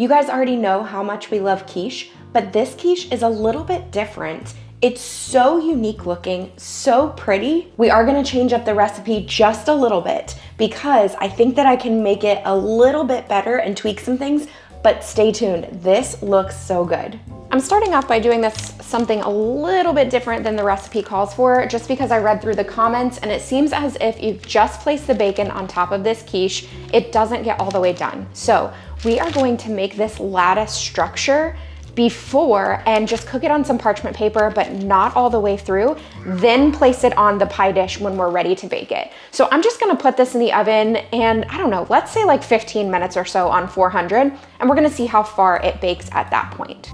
You guys already know how much we love quiche, but this quiche is a little bit different. It's so unique looking, so pretty. We are gonna change up the recipe just a little bit because I think that I can make it a little bit better and tweak some things, but stay tuned, this looks so good. I'm starting off by doing this something a little bit different than the recipe calls for, just because I read through the comments and it seems as if you just place the bacon on top of this quiche, it doesn't get all the way done. So we are going to make this lattice structure before and just cook it on some parchment paper, but not all the way through, then place it on the pie dish when we're ready to bake it. So I'm just gonna put this in the oven and I don't know, let's say like 15 minutes or so on 400, and we're gonna see how far it bakes at that point.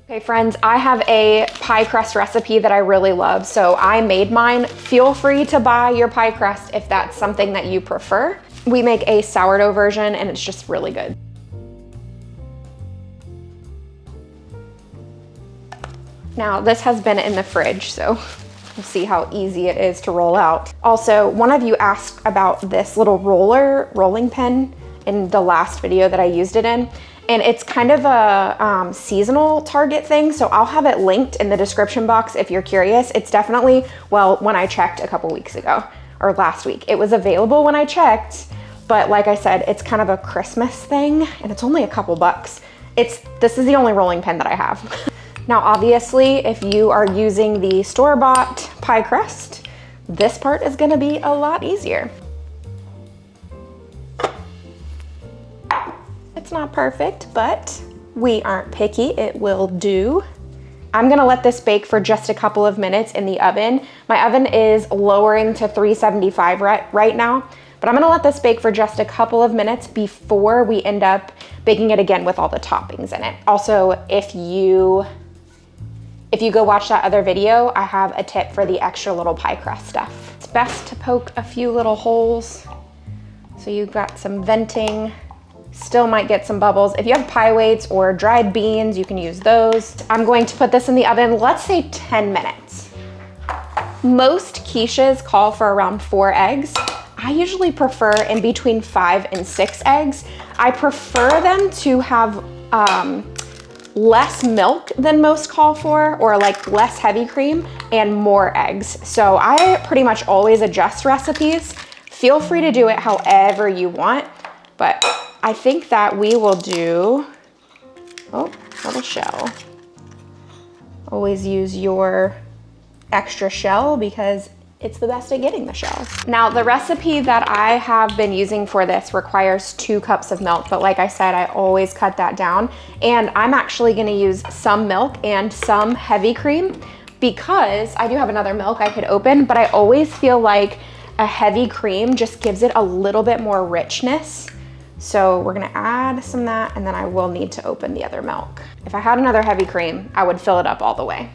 Okay friends, I have a pie crust recipe that I really love, so I made mine. Feel free to buy your pie crust if that's something that you prefer. We make a sourdough version and it's just really good. Now this has been in the fridge, so we'll see how easy it is to roll out. Also, one of you asked about this little rolling pin in the last video that I used it in, and it's kind of a seasonal Target thing, so I'll have it linked in the description box if you're curious. It's definitely, well, when I checked a couple weeks ago, or last week, it was available when I checked, but like I said, it's kind of a Christmas thing, and it's only a couple bucks. This is the only rolling pin that I have. Now, obviously, if you are using the store-bought pie crust, this part is gonna be a lot easier. It's not perfect, but we aren't picky, it will do. I'm gonna let this bake for just a couple of minutes in the oven. My oven is lowering to 375 right now, but I'm gonna let this bake for just a couple of minutes before we end up baking it again with all the toppings in it. Also, if you go watch that other video, I have a tip for the extra little pie crust stuff. It's best to poke a few little holes so you've got some venting. Still might get some bubbles. If you have pie weights or dried beans, you can use those. I'm going to put this in the oven, let's say 10 minutes. Most quiches call for around 4 eggs. I usually prefer in between 5 and 6 eggs. I prefer them to have less milk than most call for, or like less heavy cream and more eggs. So I pretty much always adjust recipes. Feel free to do it however you want, but I think that we will do, oh, little shell. Always use your extra shell because it's the best at getting the shells. Now, the recipe that I have been using for this requires 2 cups of milk, but like I said, I always cut that down. And I'm actually gonna use some milk and some heavy cream because I do have another milk I could open, but I always feel like a heavy cream just gives it a little bit more richness. So we're gonna add some of that, and then I will need to open the other milk. If I had another heavy cream, I would fill it up all the way.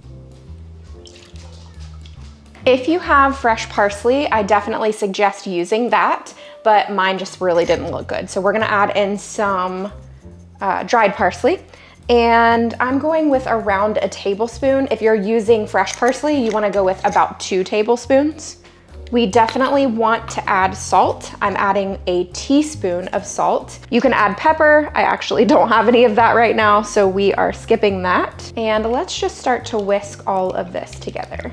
If you have fresh parsley, I definitely suggest using that, but mine just really didn't look good. So we're gonna add in some dried parsley, and I'm going with around a tablespoon. If you're using fresh parsley, you wanna go with about 2 tablespoons. We definitely want to add salt. I'm adding a teaspoon of salt. You can add pepper. I actually don't have any of that right now, so we are skipping that. And let's just start to whisk all of this together.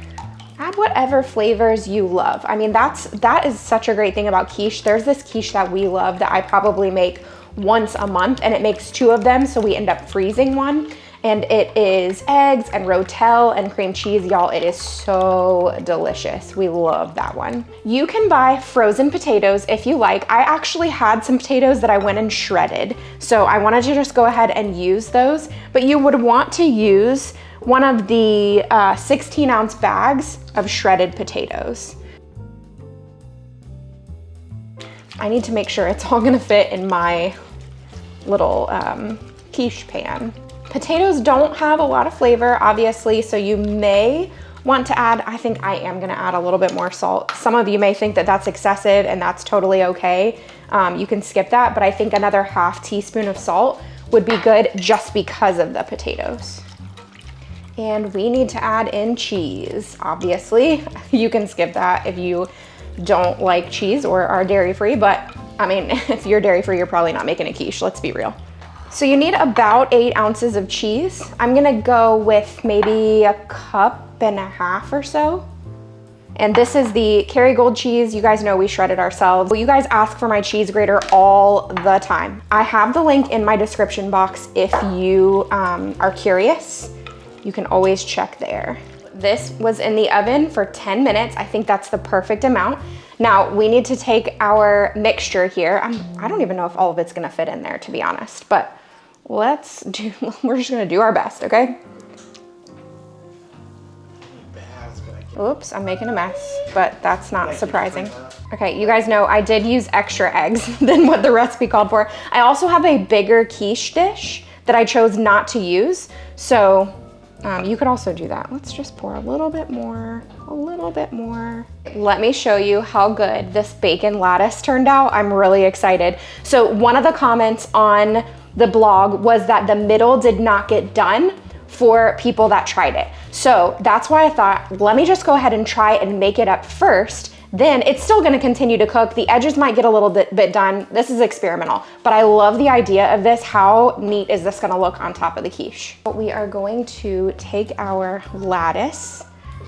Add whatever flavors you love. I mean, that is such a great thing about quiche. There's this quiche that we love that I probably make once a month, and it makes 2 of them, so we end up freezing one. And it is eggs and rotel and cream cheese, y'all. It is so delicious. We love that one. You can buy frozen potatoes if you like. I actually had some potatoes that I went and shredded, so I wanted to just go ahead and use those, but you would want to use one of the 16-ounce bags of shredded potatoes. I need to make sure it's all gonna fit in my little quiche pan. Potatoes don't have a lot of flavor, obviously, so you may want to add, I think I am gonna add a little bit more salt. Some of you may think that that's excessive, and that's totally okay. You can skip that, but I think another ½ teaspoon of salt would be good just because of the potatoes. And we need to add in cheese, obviously. You can skip that if you don't like cheese or are dairy-free, but I mean, if you're dairy-free, you're probably not making a quiche, let's be real. So you need about 8 ounces of cheese. I'm gonna go with maybe a cup and a half or so. And this is the Kerrygold cheese. You guys know we shred it ourselves. Well, you guys ask for my cheese grater all the time. I have the link in my description box if you are curious. You can always check there. This was in the oven for 10 minutes. I think that's the perfect amount. Now we need to take our mixture here. I don't even know if all of it's gonna fit in there, to be honest, but we're just gonna do our best, okay? Oops, I'm making a mess, but that's not surprising. Okay, you guys know I did use extra eggs than what the recipe called for. I also have a bigger quiche dish that I chose not to use, so you could also do that. Let's just pour a little bit more, a little bit more. Let me show you how good this bacon lattice turned out. I'm really excited. So one of the comments on the blog was that the middle did not get done for people that tried it. So that's why I thought, let me just go ahead and try and make it up first. Then it's still gonna continue to cook. The edges might get a little bit done. This is experimental, but I love the idea of this. How neat is this gonna look on top of the quiche? We are going to take our lattice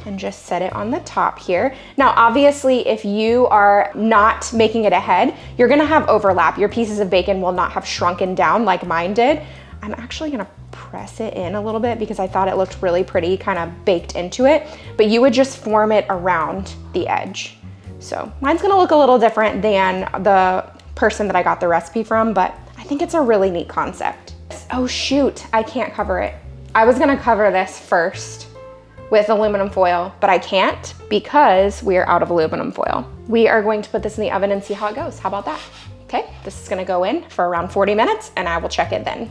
and just set it on the top here. Now, obviously, if you are not making it ahead, you're gonna have overlap. Your pieces of bacon will not have shrunken down like mine did. I'm actually gonna press it in a little bit because I thought it looked really pretty, kind of baked into it, but you would just form it around the edge. So mine's gonna look a little different than the person that I got the recipe from, but I think it's a really neat concept. Oh shoot, I can't cover it. I was gonna cover this first with aluminum foil, but I can't because we are out of aluminum foil. We are going to put this in the oven and see how it goes. How about that? Okay, this is gonna go in for around 40 minutes and I will check it then.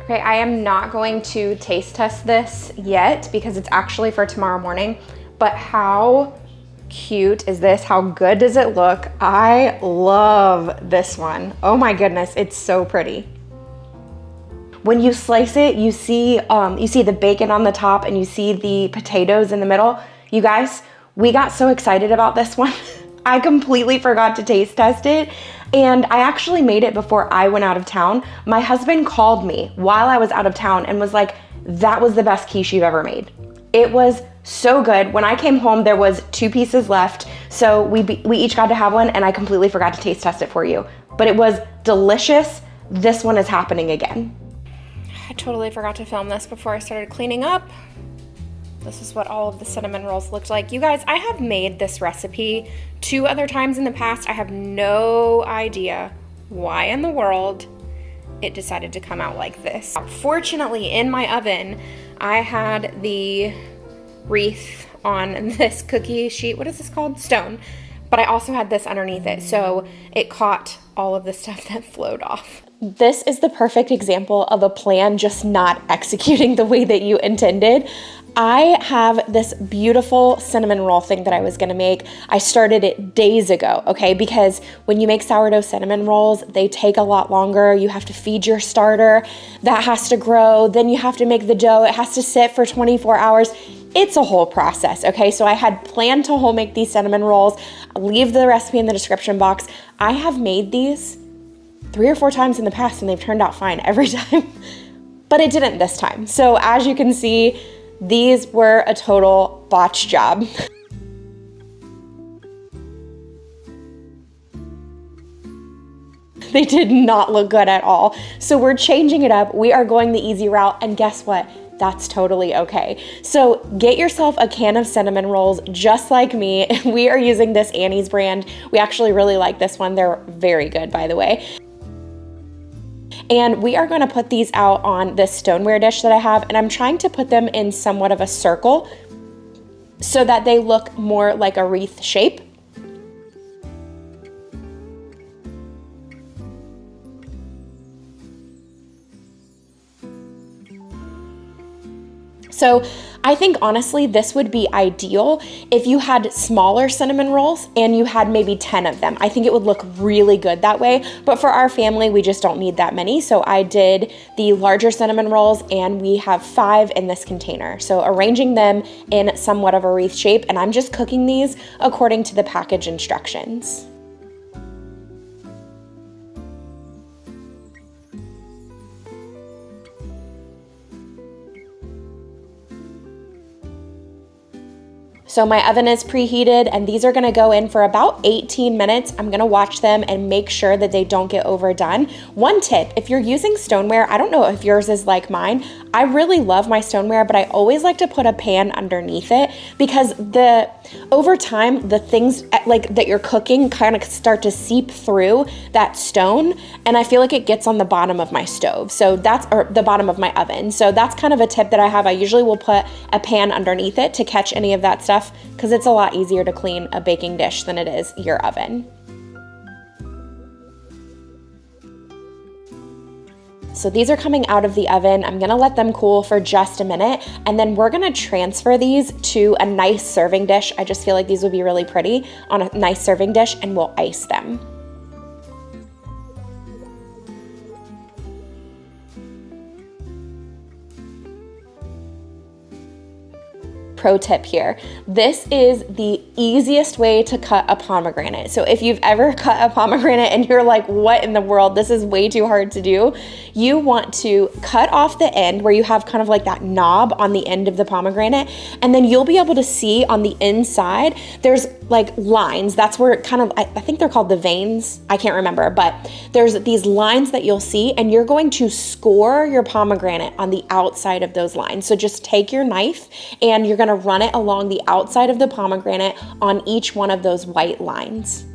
Okay, I am not going to taste test this yet because it's actually for tomorrow morning, but how cute is this? How good does it look? I love this one. Oh my goodness, it's so pretty. When you slice it, you see the bacon on the top and you see the potatoes in the middle. You guys, we got so excited about this one. I completely forgot to taste test it. And I actually made it before I went out of town. My husband called me while I was out of town and was like, that was the best quiche you've ever made. It was so good. When I came home, there was 2 pieces left. So we each got to have one and I completely forgot to taste test it for you. But it was delicious. This one is happening again. I totally forgot to film this before I started cleaning up. This is what all of the cinnamon rolls looked like. You guys, I have made this recipe 2 other times in the past. I have no idea why in the world it decided to come out like this. Fortunately, in my oven, I had the wreath on this cookie sheet. What is this called? Stone. But I also had this underneath it, so it caught all of the stuff that flowed off. This is the perfect example of a plan just not executing the way that you intended. I have this beautiful cinnamon roll thing that I was gonna make. I started it days ago, okay? Because when you make sourdough cinnamon rolls, they take a lot longer. You have to feed your starter. That has to grow. Then you have to make the dough. It has to sit for 24 hours. It's a whole process, okay? So I had planned to whole make these cinnamon rolls. I'll leave the recipe in the description box. I have made these 3 or 4 times in the past and they've turned out fine every time, but it didn't this time. So as you can see, these were a total botch job. They did not look good at all. So we're changing it up. We are going the easy route, and guess what? That's totally okay. So get yourself a can of cinnamon rolls just like me. We are using this Annie's brand. We actually really like this one. They're very good, by the way. And we are gonna put these out on this stoneware dish that I have, and I'm trying to put them in somewhat of a circle so that they look more like a wreath shape. So I think honestly, this would be ideal if you had smaller cinnamon rolls and you had maybe 10 of them. I think it would look really good that way, but for our family, we just don't need that many. So I did the larger cinnamon rolls and we have 5 in this container. So arranging them in somewhat of a wreath shape, and I'm just cooking these according to the package instructions. So my oven is preheated and these are gonna go in for about 18 minutes. I'm gonna watch them and make sure that they don't get overdone. One tip, if you're using stoneware, I don't know if yours is like mine, I really love my stoneware, but I always like to put a pan underneath it because over time, the things like that you're cooking kind of start to seep through that stone, and I feel like it gets on the bottom of my stove. So or the bottom of my oven. So that's kind of a tip that I have. I usually will put a pan underneath it to catch any of that stuff because it's a lot easier to clean a baking dish than it is your oven. So these are coming out of the oven. I'm gonna let them cool for just a minute, and then we're gonna transfer these to a nice serving dish. I just feel like these would be really pretty on a nice serving dish, and we'll ice them. Pro tip here. This is the easiest way to cut a pomegranate. So if you've ever cut a pomegranate and you're like, what in the world? This is way too hard to do. You want to cut off the end where you have kind of like that knob on the end of the pomegranate. And then you'll be able to see on the inside, there's like lines. That's where it kind of, I think they're called the veins. I can't remember, but there's these lines that you'll see, and you're going to score your pomegranate on the outside of those lines. So just take your knife and you're gonna run it along the outside of the pomegranate on each one of those white lines.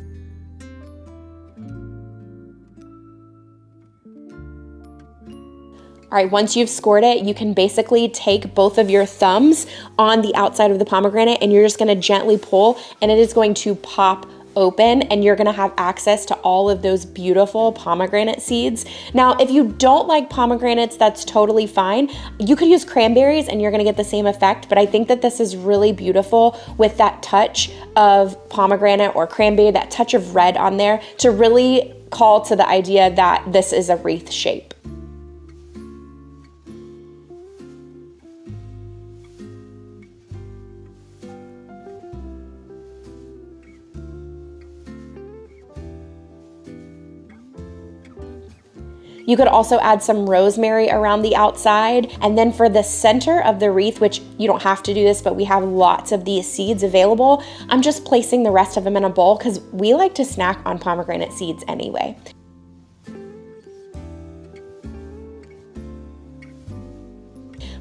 All right, once you've scored it, you can basically take both of your thumbs on the outside of the pomegranate and you're just gonna gently pull, and it is going to pop open, and you're gonna have access to all of those beautiful pomegranate seeds. Now, if you don't like pomegranates, that's totally fine. You could use cranberries and you're gonna get the same effect, but I think that this is really beautiful with that touch of pomegranate or cranberry, that touch of red on there to really call to the idea that this is a wreath shape. You could also add some rosemary around the outside. And then for the center of the wreath, which you don't have to do this, but we have lots of these seeds available, I'm just placing the rest of them in a bowl because we like to snack on pomegranate seeds anyway.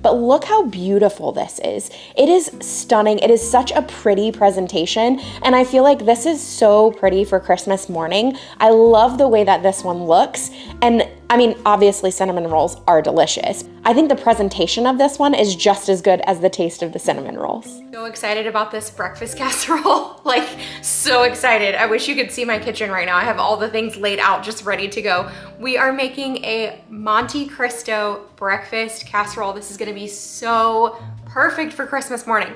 But look how beautiful this is. It is stunning. It is such a pretty presentation, and I feel like this is so pretty for Christmas morning. I love the way that this one looks, and I mean, obviously cinnamon rolls are delicious. I think the presentation of this one is just as good as the taste of the cinnamon rolls. So excited about this breakfast casserole, like so excited. I wish you could see my kitchen right now. I have all the things laid out just ready to go. We are making a Monte Cristo breakfast casserole. This is gonna be so perfect for Christmas morning.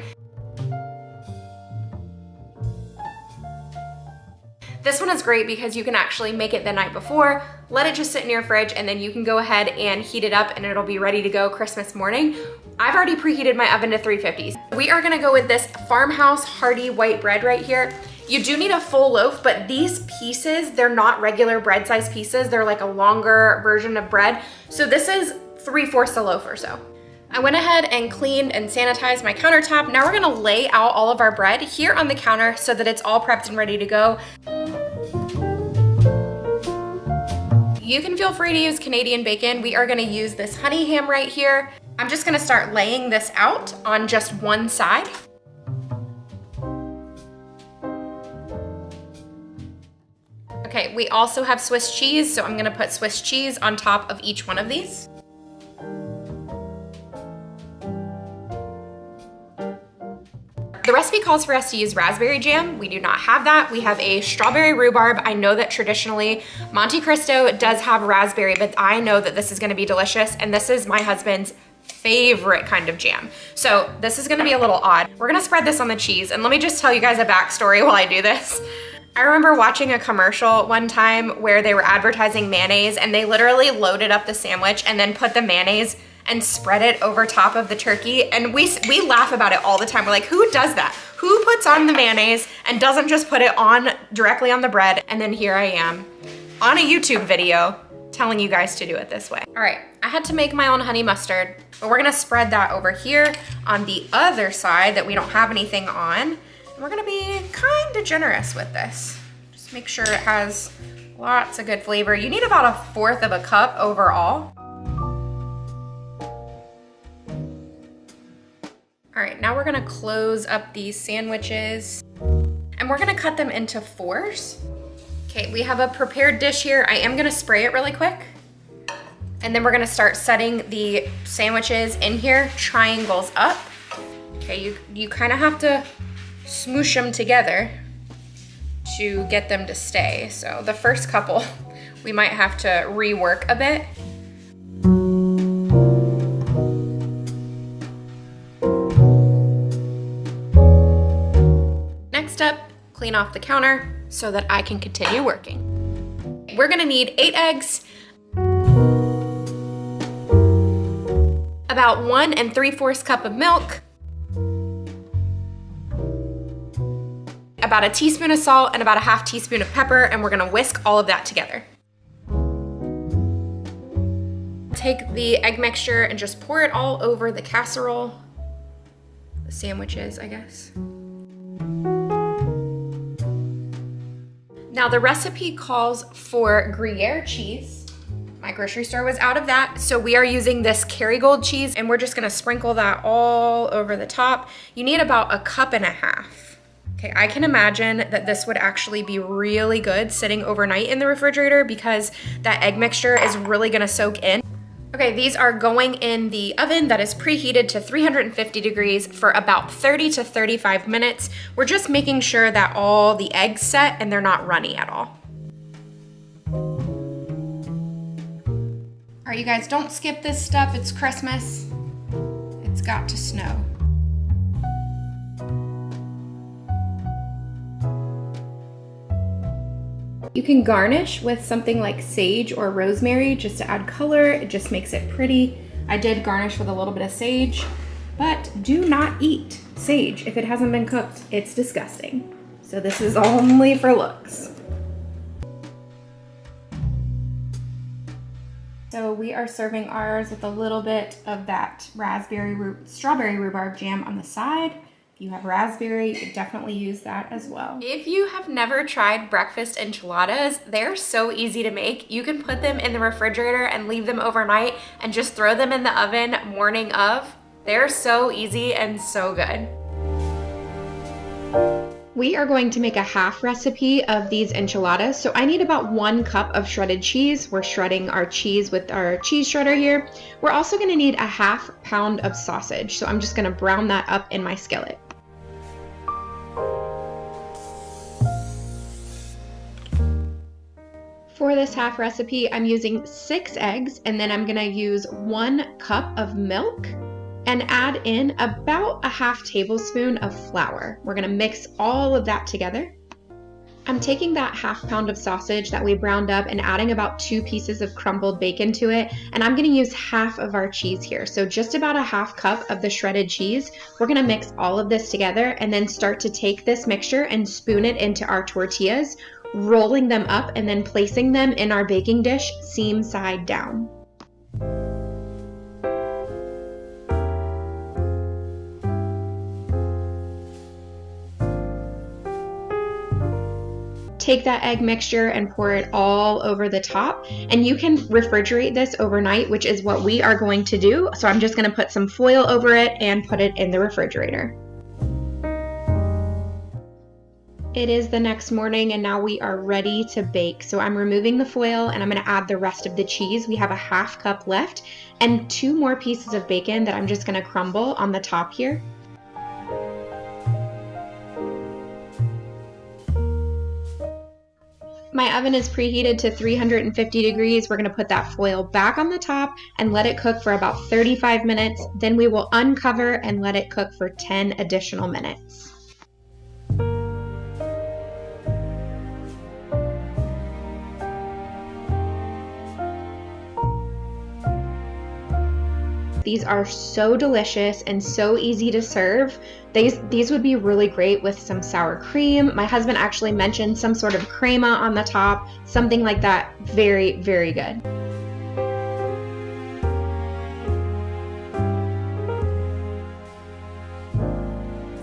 This one is great because you can actually make it the night before, let it just sit in your fridge, and then you can go ahead and heat it up and it'll be ready to go Christmas morning. I've already preheated my oven to 350. We are gonna go with this Farmhouse Hearty white bread right here. You do need a full loaf, but these pieces, they're not regular bread size pieces. They're like a longer version of bread. So this is 3/4 a loaf or so. I went ahead and cleaned and sanitized my countertop. Now we're gonna lay out all of our bread here on the counter so that it's all prepped and ready to go. You can feel free to use Canadian bacon. We are gonna use this honey ham right here. I'm just gonna start laying this out on just one side. Okay, we also have Swiss cheese, so I'm gonna put Swiss cheese on top of each one of these. The recipe calls for us to use raspberry jam. We do not have that. We have a strawberry rhubarb. I know that traditionally Monte Cristo does have raspberry, but I know that this is gonna be delicious, and this is my husband's favorite kind of jam. So this is gonna be a little odd. We're gonna spread this on the cheese, and let me just tell you guys a backstory while I do this. I remember watching a commercial one time where they were advertising mayonnaise, and they literally loaded up the sandwich and then put the mayonnaise and spread it over top of the turkey. And we laugh about it all the time. We're like, who does that? Who puts on the mayonnaise and doesn't just put it on directly on the bread? And then here I am on a YouTube video telling you guys to do it this way. All right, I had to make my own honey mustard, but we're gonna spread that over here on the other side that we don't have anything on. And we're gonna be kind of generous with this. Just make sure it has lots of good flavor. You need about 1/4 of a cup overall. All right, now we're gonna close up these sandwiches and we're gonna cut them into 4s. Okay, we have a prepared dish here. I am gonna spray it really quick. And then we're gonna start setting the sandwiches in here, triangles up. Okay, you kind of have to smoosh them together to get them to stay. So the first couple, we might have to rework a bit. Next up, clean off the counter so that I can continue working. We're gonna need 8 eggs, about 1 3/4 cup of milk, about a teaspoon of salt, and about a 1/2 teaspoon of pepper, and we're gonna whisk all of that together. Take the egg mixture and just pour it all over the casserole, the sandwiches, I guess. Now the recipe calls for Gruyere cheese. My grocery store was out of that, so we are using this Kerrygold cheese, and we're just gonna sprinkle that all over the top. You need about 1.5 cups. Okay, I can imagine that this would actually be really good sitting overnight in the refrigerator because that egg mixture is really gonna soak in. Okay, these are going in the oven that is preheated to 350 degrees for about 30 to 35 minutes. We're just making sure that all the eggs set and they're not runny at all. All right, you guys, don't skip this stuff. It's Christmas. It's got to snow. You can garnish with something like sage or rosemary just to add color. It just makes it pretty. I did garnish with a little bit of sage, but do not eat sage if it hasn't been cooked. It's disgusting. So this is only for looks. So we are serving ours with a little bit of that strawberry rhubarb jam on the side. If you have raspberry, you could definitely use that as well. If you have never tried breakfast enchiladas, they're so easy to make. You can put them in the refrigerator and leave them overnight and just throw them in the oven morning of. They're so easy and so good. We are going to make a half recipe of these enchiladas. So I need about 1 cup of shredded cheese. We're shredding our cheese with our cheese shredder here. We're also gonna need a 1/2 pound of sausage. So I'm just gonna brown that up in my skillet. For this half recipe, I'm using 6 eggs, and then I'm gonna use 1 cup of milk and add in about a 1/2 tablespoon of flour. We're gonna mix all of that together. I'm taking that 1/2 pound of sausage that we browned up and adding about 2 pieces of crumbled bacon to it, and I'm gonna use half of our cheese here. So just about a 1/2 cup of the shredded cheese. We're gonna mix all of this together and then start to take this mixture and spoon it into our tortillas, rolling them up and then placing them in our baking dish seam side down. Take that egg mixture and pour it all over the top, and you can refrigerate this overnight, which is what we are going to do. So I'm just going to put some foil over it and put it in the refrigerator. It is the next morning and now we are ready to bake. So I'm removing the foil and I'm going to add the rest of the cheese. We have a 1/2 cup left and 2 more pieces of bacon that I'm just going to crumble on the top here. My oven is preheated to 350 degrees. We're gonna put that foil back on the top and let it cook for about 35 minutes. Then we will uncover and let it cook for 10 additional minutes. These are so delicious and so easy to serve. These would be really great with some sour cream. My husband actually mentioned some sort of crema on the top, something like that. Very, very good.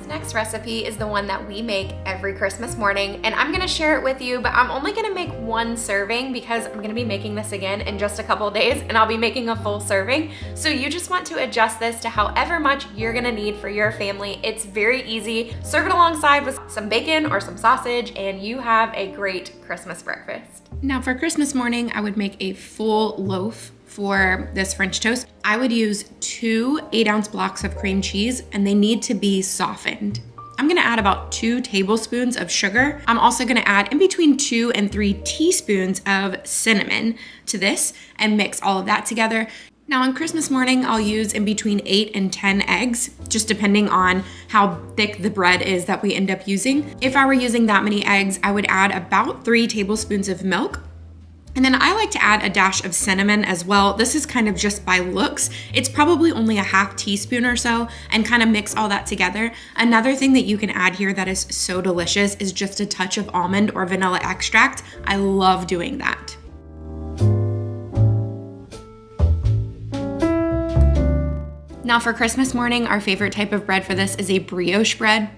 Next recipe is the one that we make every Christmas morning, and I'm gonna share it with you, but I'm only gonna make one serving because I'm gonna be making this again in just a couple days, and I'll be making a full serving. So you just want to adjust this to however much you're gonna need for your family. It's very easy. Serve it alongside with some bacon or some sausage, and you have a great Christmas breakfast. Now for Christmas morning, I would make a full loaf for this French toast. I would use 2 8-ounce blocks of cream cheese, and they need to be softened. I'm gonna add about 2 tablespoons of sugar. I'm also gonna add in between 2 and 3 teaspoons of cinnamon to this and mix all of that together. Now on Christmas morning, I'll use in between 8 and 10 eggs, just depending on how thick the bread is that we end up using. If I were using that many eggs, I would add about 3 tablespoons of milk. And then I like to add a dash of cinnamon as well. This is kind of just by looks. It's probably only a half teaspoon or so, and kind of mix all that together. Another thing that you can add here that is so delicious is just a touch of almond or vanilla extract. I love doing that. Now for Christmas morning, our favorite type of bread for this is a brioche bread.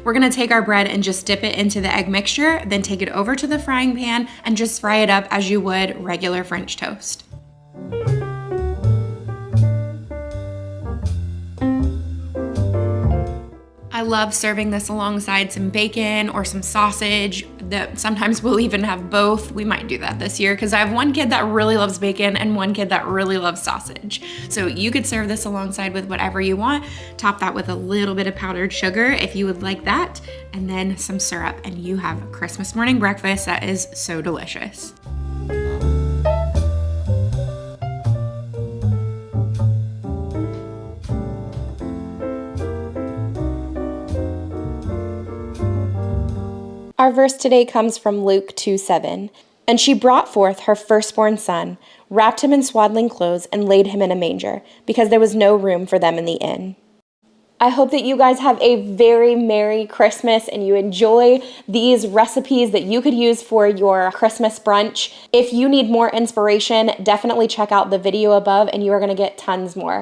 We're gonna take our bread and just dip it into the egg mixture, then take it over to the frying pan and just fry it up as you would regular French toast. I love serving this alongside some bacon or some sausage. Sometimes we'll even have both. We might do that this year because I have one kid that really loves bacon and one kid that really loves sausage. So you could serve this alongside with whatever you want. Top that with a little bit of powdered sugar if you would like that, and then some syrup, and you have a Christmas morning breakfast that is so delicious. Our verse today comes from Luke 2:7. And she brought forth her firstborn son, wrapped him in swaddling clothes, and laid him in a manger, because there was no room for them in the inn. I hope that you guys have a very Merry Christmas and you enjoy these recipes that you could use for your Christmas brunch. If you need more inspiration, definitely check out the video above and you are going to get tons more.